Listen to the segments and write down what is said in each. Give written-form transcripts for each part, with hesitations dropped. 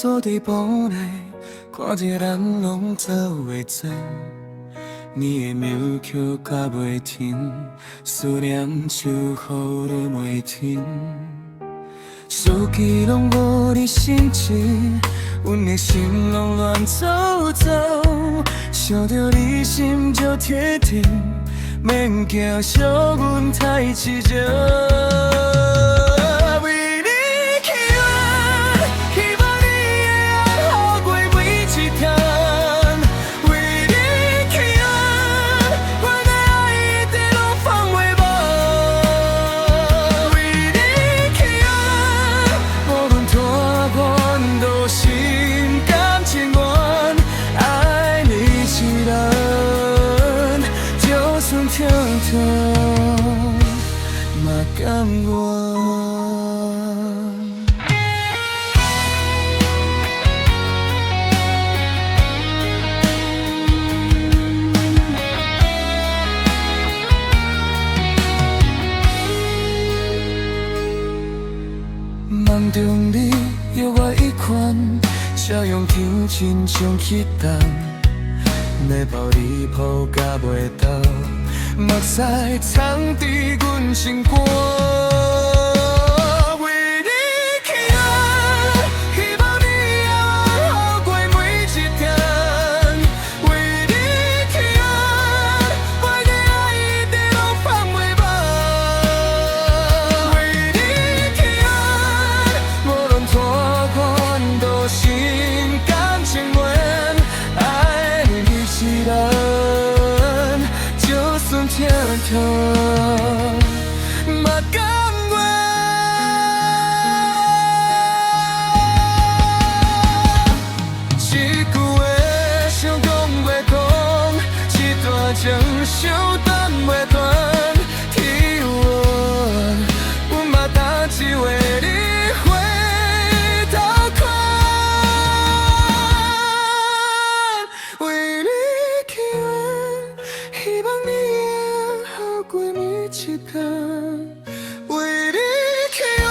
做伫步内，看着咱拢走袂全。你的妙曲甲袂停，思念像雨落袂停。四季拢无你心情，阮的心拢乱走走。想着你心就贴停，免惊惜阮太执着。嘛甘愿。梦中你约我一款，笑容天真像彼当，要抱你抱甲袂到。目屎藏伫阮心肝，为你去啊！希望你会好过每一天。为你去啊！我的爱一直拢放袂放。为你去啊！无论拖款都心甘情愿，爱你一人。跳跳，嘛甘愿。一句话想讲袂讲，一段情想等袂断。体温，阮嘛等一回你回头看，为你去远，希望你。过每一天，为你去远，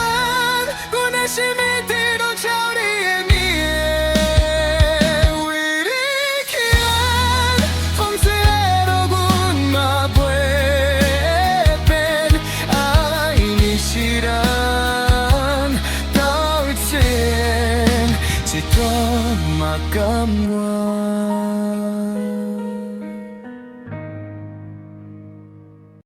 阮的心一直拢朝你的面。为你去远，风吹的路阮嘛袂变。爱你一人到底一段嘛甘愿。